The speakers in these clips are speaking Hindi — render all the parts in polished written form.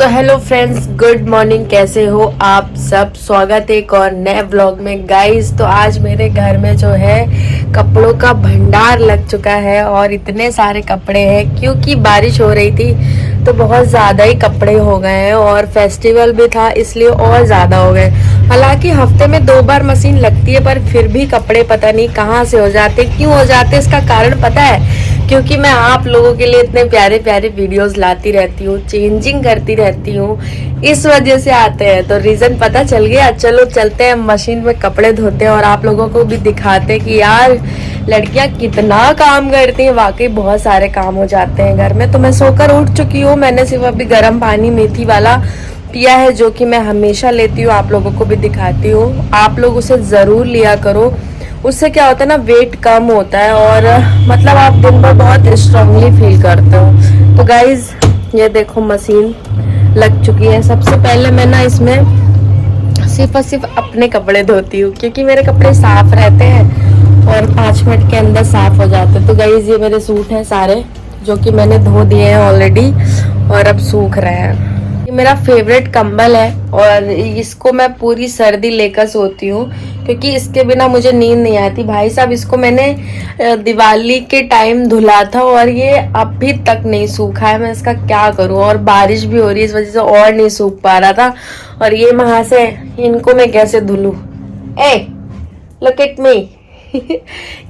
तो हेलो फ्रेंड्स, गुड मॉर्निंग। कैसे हो आप सब? स्वागत है एक और नए ब्लॉग में। गाइस, तो आज मेरे घर में जो है कपड़ों का भंडार लग चुका है और इतने सारे कपड़े हैं क्योंकि बारिश हो रही थी तो बहुत ज़्यादा ही कपड़े हो गए हैं और फेस्टिवल भी था इसलिए और ज़्यादा हो गए। हालांकि हफ्ते में 2 बार मशीन लगती है पर फिर भी कपड़े पता नहीं कहाँ से हो जाते, क्यों हो जाते, इसका कारण पता है? क्योंकि मैं आप लोगों के लिए इतने प्यारे प्यारे वीडियोस लाती रहती हूँ, चेंजिंग करती रहती हूँ, इस वजह से आते हैं। तो रीजन पता चल गया। चलो चलते हैं मशीन में कपड़े धोते हैं और आप लोगों को भी दिखाते हैं कि यार लड़कियां कितना काम करती हैं। वाकई बहुत सारे काम हो जाते हैं घर में। तो मैं सोकर उठ चुकी हूँ। मैंने सिर्फ अभी गर्म पानी मेथी वाला पिया है जो कि मैं हमेशा लेती हूँ, आप लोगों को भी दिखाती हूँ। आप लोग उसे जरूर लिया करो, उससे क्या होता है ना, वेट कम होता है और मतलब आप दिन भर बहुत स्ट्रांगली फील करते हो। तो गाइज ये देखो मशीन लग चुकी है। सबसे पहले मैं ना इसमें सिर्फ और सिर्फ अपने कपड़े धोती हूँ क्योंकि मेरे कपड़े साफ रहते हैं और 5 मिनट के अंदर साफ हो जाते हैं। तो गाइज ये मेरे सूट हैं सारे जो कि मैंने धो दिए हैं ऑलरेडी और अब सूख रहे हैं। ये मेरा फेवरेट कंबल है और इसको मैं पूरी सर्दी लेकर सोती हूँ क्योंकि इसके बिना मुझे नींद नहीं आती। भाई साहब, इसको मैंने दिवाली के टाइम धुला था और ये अभी तक नहीं सूखा है। मैं इसका क्या करूँ? और बारिश भी हो रही है इस वजह से और नहीं सूख पा रहा था। और ये वहां से इनको मैं कैसे धुलूं? ए लुक एट मी।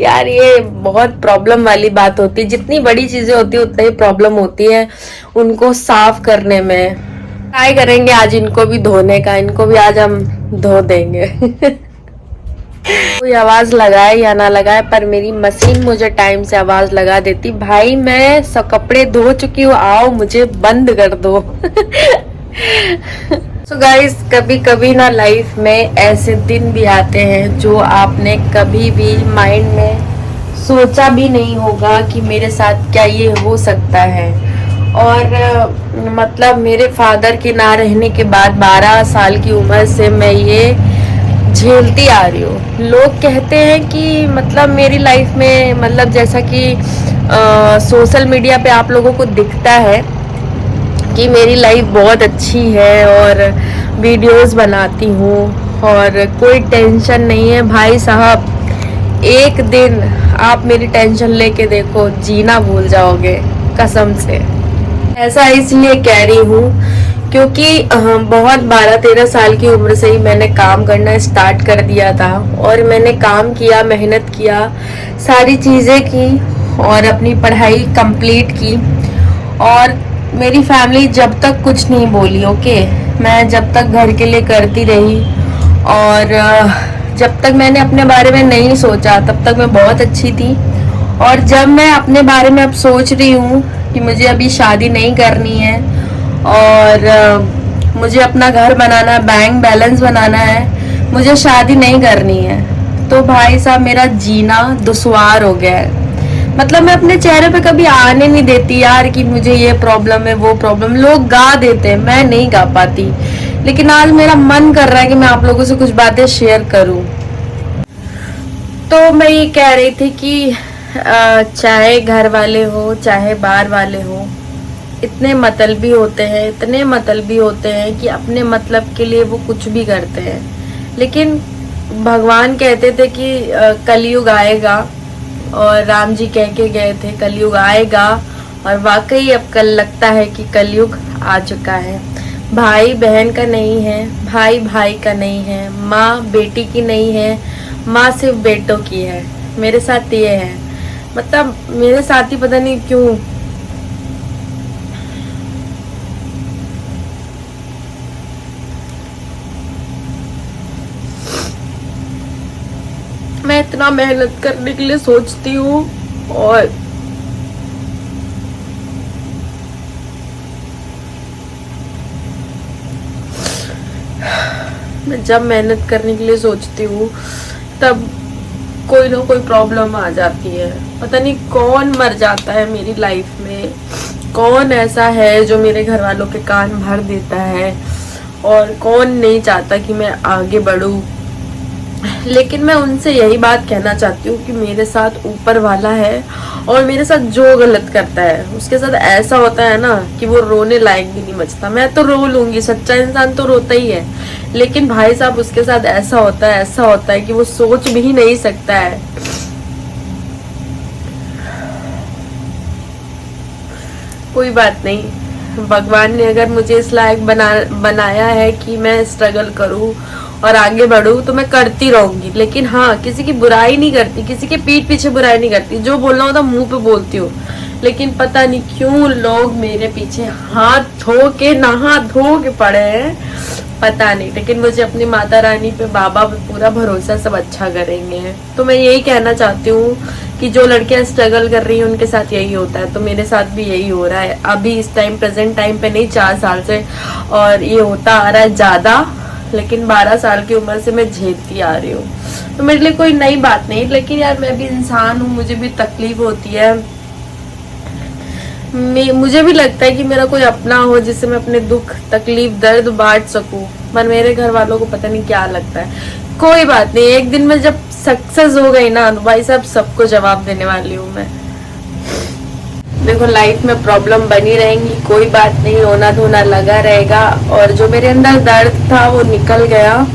यार ये बहुत प्रॉब्लम वाली बात होती है। जितनी बड़ी चीजें होती है उतनी ही प्रॉब्लम होती है उनको साफ करने में। ट्राई करेंगे आज इनको भी धोने का, इनको भी आज हम धो देंगे। कोई आवाज लगाए या ना लगाए पर मेरी मशीन मुझे टाइम से आवाज लगा देती, भाई मैं सब कपड़े धो चुकी हूँ, आओ मुझे बंद कर दो। सो गाइस, कभी कभी ना लाइफ में ऐसे दिन भी आते हैं जो आपने कभी भी माइंड में सोचा भी नहीं होगा कि मेरे साथ क्या ये हो सकता है। और मतलब मेरे फादर के ना रहने के बाद 12 साल की उम्र से मैं ये झेलती आ रही हूँ। लोग कहते हैं कि मतलब मेरी लाइफ में मतलब जैसा कि सोशल मीडिया पे आप लोगों को दिखता है कि मेरी लाइफ बहुत अच्छी है और वीडियोस बनाती हूँ और कोई टेंशन नहीं है। भाई साहब, एक दिन आप मेरी टेंशन लेके देखो, जीना भूल जाओगे कसम से। ऐसा इसलिए कह रही हूँ क्योंकि बहुत 12-13 साल की उम्र से ही मैंने काम करना स्टार्ट कर दिया था और मैंने काम किया, मेहनत किया, सारी चीज़ें की और अपनी पढ़ाई कंप्लीट की। और मेरी फैमिली जब तक कुछ नहीं बोली, ओके, मैं जब तक घर के लिए करती रही और जब तक मैंने अपने बारे में नहीं सोचा तब तक मैं बहुत अच्छी थी। और जब मैं अपने बारे में अब सोच रही हूँ कि मुझे अभी शादी नहीं करनी है और मुझे अपना घर बनाना है, बैंक बैलेंस बनाना है, मुझे शादी नहीं करनी है, तो भाई साहब मेरा जीना दुश्वार हो गया है। मतलब मैं अपने चेहरे पे कभी आने नहीं देती यार कि मुझे ये प्रॉब्लम है, वो प्रॉब्लम। लोग गा देते हैं, मैं नहीं गा पाती। लेकिन आज मेरा मन कर रहा है कि मैं आप लोगों से कुछ बातें शेयर करूं। तो मैं ये कह रही थी कि चाहे घर वाले हो चाहे बाहर वाले हो, इतने मतलबी होते हैं, इतने मतलबी होते हैं कि अपने मतलब के लिए वो कुछ भी करते हैं। लेकिन भगवान कहते थे कि कलयुग आएगा और राम जी कह के गए थे कलयुग आएगा और वाकई अब कल लगता है कि कलयुग आ चुका है। भाई बहन का नहीं है, भाई भाई का नहीं है, माँ बेटी की नहीं है, माँ सिर्फ बेटों की है। मेरे साथ ये है, मतलब मेरे साथ ही पता नहीं क्यों मैं इतना मेहनत करने के लिए सोचती हूँ और मैं जब मेहनत करने के लिए सोचती हूँ तब कोई ना कोई प्रॉब्लम आ जाती है। पता नहीं कौन मर जाता है मेरी लाइफ में, कौन ऐसा है जो मेरे घर वालों के कान भर देता है और कौन नहीं चाहता कि मैं आगे बढ़ूँ। लेकिन मैं उनसे यही बात कहना चाहती हूँ कि मेरे साथ ऊपर वाला है और मेरे साथ जो गलत करता है उसके साथ ऐसा होता है ना कि वो रोने लायक भी नहीं बचता। मैं तो रो लूंगी, सच्चा इंसान तो रोता ही है, लेकिन भाई साहब उसके साथ ऐसा होता है कि वो सोच भी नहीं सकता है। कोई बात नहीं, भगवान ने अगर मुझे इस लायक बनाया है कि मैं स्ट्रगल करूं और आगे बढ़ूं तो मैं करती रहूंगी। लेकिन हाँ, किसी की बुराई नहीं करती, किसी के पीठ पीछे बुराई नहीं करती। जो बोलना होता मुंह पे बोलती हूँ, लेकिन पता नहीं क्यों लोग मेरे पीछे हाथ धो के नहा धो के पड़े हैं, पता नहीं। लेकिन मुझे अपनी माता रानी पे, बाबा पे पूरा भरोसा, सब अच्छा करेंगे। तो मैं यही कहना चाहती हूँ कि जो लड़कियां स्ट्रगल कर रही हैं उनके साथ यही होता है, तो मेरे साथ भी यही हो रहा है। अभी इस टाइम, प्रेजेंट टाइम पे नहीं, 4 साल से, और ये होता आ रहा है ज्यादा, लेकिन 12 साल की उम्र से मैं झेलती आ रही हूँ। तो मेरे लिए कोई नई बात नहीं, लेकिन यार मैं भी इंसान हूँ, मुझे भी तकलीफ होती है। मुझे भी लगता है कि मेरा कोई अपना हो जिससे मैं अपने दुख, तकलीफ, दर्द बांट सकूं, पर मेरे घर वालों को पता नहीं क्या लगता है। कोई बात नहीं, एक दिन में जब सक्सेस हो गई ना तो भाई साहब सबको जवाब देने वाली हूँ मैं। देखो, लाइफ में प्रॉब्लम बनी रहेंगी, कोई बात नहीं, रोना धोना लगा रहेगा, और जो मेरे अंदर दर्द था वो निकल गया।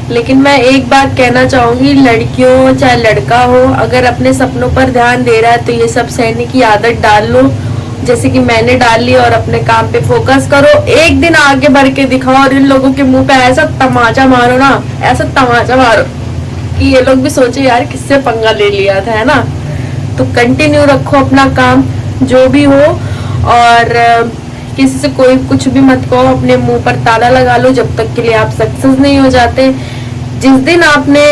लेकिन मैं एक बात कहना चाहूंगी, लड़कियों चाहे लड़का हो, अगर अपने सपनों पर ध्यान दे रहा है तो ये सब सहने की आदत डाल लो, जैसे कि मैंने डाल ली, और अपने काम पे फोकस करो। एक दिन आगे बढ़ के दिखाओ और इन लोगों के मुंह पे ऐसा तमाचा मारो ना, ऐसा तमाचा मारो कि ये लोग भी सोचे यार किससे पंगा ले लिया था, है ना। तो कंटिन्यू रखो अपना काम जो भी हो, और किसी से कोई कुछ भी मत कहो, अपने मुंह पर ताला लगा लो जब तक के लिए आप सक्सेस नहीं हो जाते। जिस दिन आपने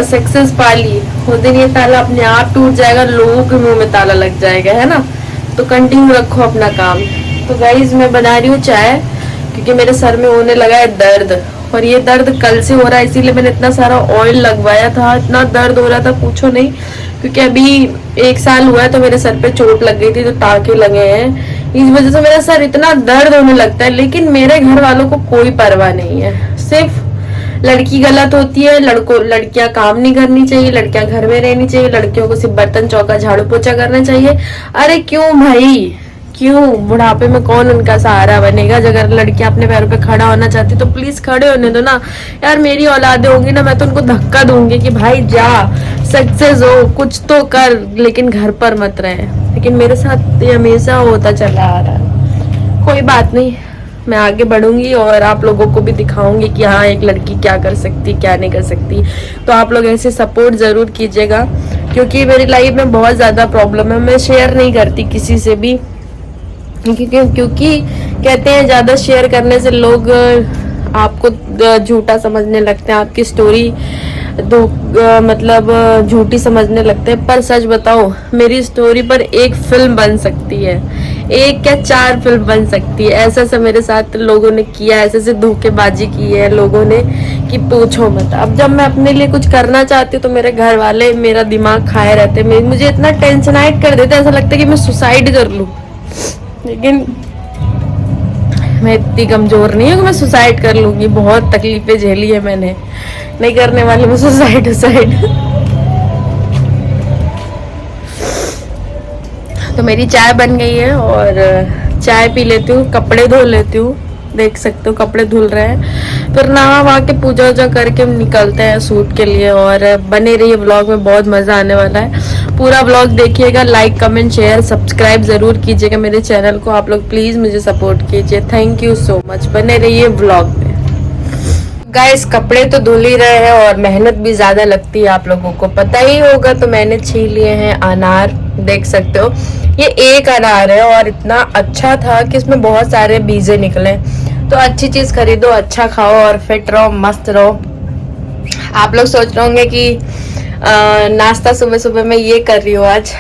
सक्सेस पा ली उस दिन ये ताला अपने आप टूट जाएगा, लोगों के मुंह में ताला लग जाएगा, है ना। तो कंटिन्यू रखो अपना काम। तो गाइज मैं बना रही हूँ चाय, क्योंकि मेरे सर में होने लगा है दर्द, और ये दर्द कल से हो रहा है, इसीलिए मैंने इतना सारा ऑयल लगवाया था। इतना दर्द हो रहा था पूछो नहीं, क्योंकि अभी 1 साल हुआ है तो मेरे सर पे चोट लग गई थी, तो टाके लगे हैं, इस वजह से मेरा सर इतना दर्द होने लगता है। लेकिन मेरे घर वालों को कोई परवाह नहीं है, सिर्फ लड़की गलत होती है, लड़कियां काम नहीं करनी चाहिए, लड़कियां घर में रहनी चाहिए, लड़कियों को सिर्फ बर्तन चौका झाड़ू पोछा करना चाहिए। अरे क्यों भाई, क्यों? बुढ़ापे में कौन उनका सहारा बनेगा? अगर लड़कियां अपने पैरों पे खड़ा होना चाहती तो प्लीज खड़े होने दो ना यार। मेरी औलादे होंगी ना, मैं तो उनको धक्का दूंगी कि भाई जा, सक्सेस हो, कुछ तो कर, लेकिन घर पर मत रहे। लेकिन मेरे साथ ये हमेशा होता चला आ रहा है। कोई बात नहीं, मैं आगे बढ़ूंगी और आप लोगों को भी दिखाऊंगी कि हाँ, एक लड़की क्या कर सकती, क्या नहीं कर सकती। तो आप लोग ऐसे सपोर्ट जरूर कीजिएगा, क्योंकि मेरी लाइफ में बहुत ज्यादा प्रॉब्लम है। मैं शेयर नहीं करती किसी से भी, क्योंकि कहते हैं ज्यादा शेयर करने से लोग आपको झूठा समझने लगते हैं, आपकी स्टोरी मतलब झूठी समझने लगते हैं। पर सच बताओ, मेरी स्टोरी पर एक फिल्म बन सकती है, एक क्या 4 फिल्म बन सकती है। ऐसा ऐसा मेरे साथ लोगों ने किया, ऐसे ऐसे धोखेबाजी की है लोगों ने कि पूछो मत। अब जब मैं अपने लिए कुछ करना चाहती हूँ तो मेरे घर वाले मेरा दिमाग खाए रहते, मुझे इतना टेंशनाइट कर देते, ऐसा लगता है कि मैं सुसाइड कर लूं। लेकिन मैं इतनी कमजोर नहीं हूँ कि मैं सुसाइड कर लूंगी, बहुत तकलीफें झेली है मैंने, नहीं करने वाली मैं सुसाइड। तो मेरी चाय बन गई है और चाय पी लेती हूँ, कपड़े धो लेती हूँ। देख सकते हो कपड़े धुल रहे हैं, फिर नहा वहा के पूजा वूजा करके हम निकलते हैं शूट के लिए। और बने रहिए व्लॉग में, बहुत मजा आने वाला है। पूरा व्लॉग देखिएगा, लाइक कमेंट शेयर सब्सक्राइब जरूर कीजिएगा मेरे चैनल को। आप लोग प्लीज मुझे सपोर्ट कीजिए, थैंक यू सो मच। बने रहिए व्लॉग में। गाइस, कपड़े तो धुल ही रहे हैं और मेहनत भी ज्यादा लगती है, आप लोगों को पता ही होगा। तो मैंने छील लिए हैं अनार, देख सकते हो। ये एक अनार है और इतना अच्छा था कि इसमें बहुत सारे बीजे निकले। तो अच्छी चीज खरीदो, अच्छा खाओ और फिट रहो, मस्त रहो। आप लोग सोच रहे होंगे कि नाश्ता सुबह सुबह मैं ये कर रही हूँ आज।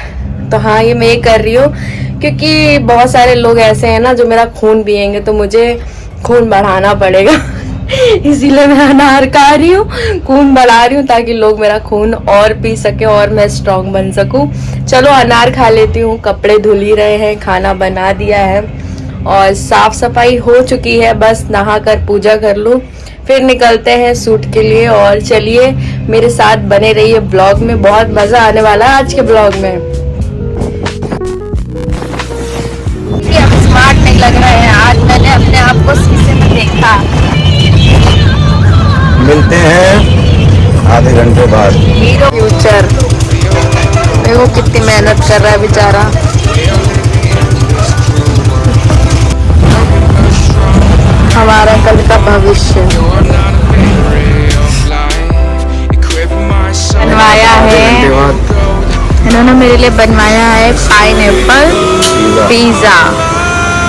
तो हाँ, ये मैं ये कर रही हूँ क्योंकि बहुत सारे लोग ऐसे हैं ना जो मेरा खून पियेंगे, तो मुझे खून बढ़ाना पड़ेगा। इसीलिए मैं अनार खा रही हूँ, खून बढ़ा रही हूँ, ताकि लोग मेरा खून और पी सके और मैं स्ट्रांग बन सकूं। चलो अनार खा लेती हूँ। कपड़े धुल ही रहे हैं, खाना बना दिया है और साफ सफाई हो चुकी है, बस नहा कर पूजा कर लूं, फिर निकलते हैं शूट के लिए। और चलिए मेरे साथ बने रहिए ब्लॉग में, बहुत मजा आने वाला है आज के ब्लॉग में। अब स्मार्ट नहीं लग रहे हैं, आज मैंने अपने आप को शीशे में देखा। मिलते हैं आधे घंटे बाद। हीरो फ्यूचर देखो कितनी मेहनत कर रहा है बेचारा। हमारा कल का भविष्य बनवाया है इन्होंने मेरे लिए, बनवाया है पाइनएप्पल पिज्जा।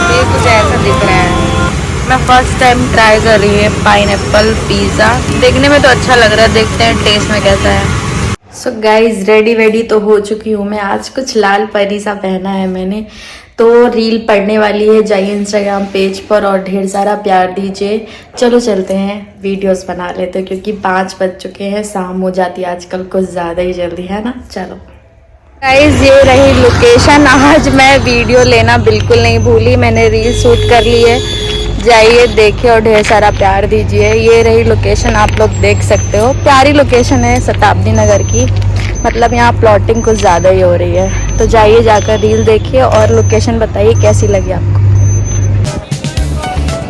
ये कुछ ऐसा दिख रहा है, मैं फर्स्ट टाइम ट्राई कर रही है पाइनएप्पल पिज्जा। देखने में तो अच्छा लग रहा है, देखते हैं टेस्ट में कैसा है। सो गाइज रेडी तो हो चुकी हूँ मैं। आज कुछ लाल परी सा पहना है मैंने, तो रील पढ़ने वाली है। जाइए इंस्टाग्राम पेज पर और ढेर सारा प्यार दीजिए। चलो चलते हैं वीडियोस बना लेते हैं, क्योंकि 5 बज चुके हैं, शाम हो जाती है आजकल कुछ ज़्यादा ही जल्दी, है ना। चलो गाइज ये रही लोकेशन। आज मैं वीडियो लेना बिल्कुल नहीं भूली, मैंने रील शूट कर ली है। जाइए देखिए और ढेर सारा प्यार दीजिए। ये रही लोकेशन, आप लोग देख सकते हो, प्यारी लोकेशन है शताब्दी नगर की। मतलब यहाँ प्लॉटिंग कुछ ज़्यादा ही हो रही है। तो जाइए जाकर रील देखिए और लोकेशन बताइए कैसी लगी आपको।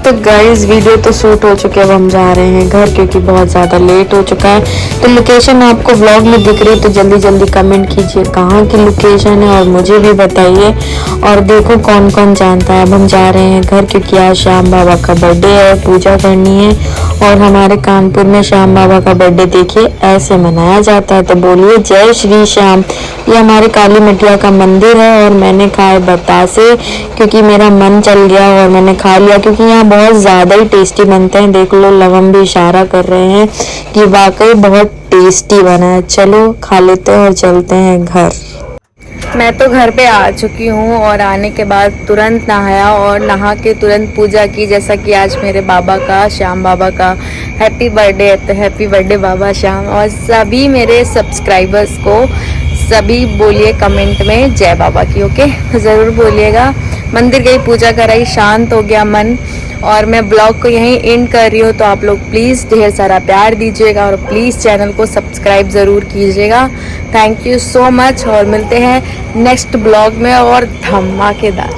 तो गाइस वीडियो तो शूट हो चुके, अब हम जा रहे हैं घर, क्योंकि बहुत ज़्यादा लेट हो चुका है। तो लोकेशन आपको व्लॉग में दिख रही है, तो जल्दी जल्दी कमेंट कीजिए कहाँ की लोकेशन है और मुझे भी बताइए। और देखो कौन कौन जानता है। अब हम जा रहे हैं घर, क्योंकि आज श्याम बाबा का बर्थडे है, पूजा करनी है। और हमारे कानपुर में श्याम बाबा का बर्थडे देखिए ऐसे मनाया जाता है। तो बोलिए जय श्री श्याम। ये हमारे काली मटिया का मंदिर है। और मैंने खाए बतासे, क्योंकि मेरा मन चल गया और मैंने खा लिया, क्योंकि यहाँ बहुत ज़्यादा ही टेस्टी बनते हैं। देख लो लवम भी इशारा कर रहे हैं कि वाकई बहुत टेस्टी बना है। चलो खा लेते हैं और चलते हैं घर। मैं तो घर पे आ चुकी हूँ और आने के बाद तुरंत नहाया और नहा के तुरंत पूजा की, जैसा कि आज मेरे बाबा का, श्याम बाबा का हैप्पी बर्थडे है। तो हैप्पी बर्थडे बाबा श्याम। और सभी मेरे सब्सक्राइबर्स को सभी बोलिए कमेंट में जय बाबा की, ओके। तो ज़रूर बोलिएगा। मंदिर गई, पूजा कराई, शांत हो गया मन। और मैं ब्लॉग को यहीं एंड कर रही हूँ। तो आप लोग प्लीज़ ढेर सारा प्यार दीजिएगा और प्लीज़ चैनल को सब्सक्राइब ज़रूर कीजिएगा। थैंक यू सो मच और मिलते हैं नेक्स्ट ब्लॉग में और धमाकेदार।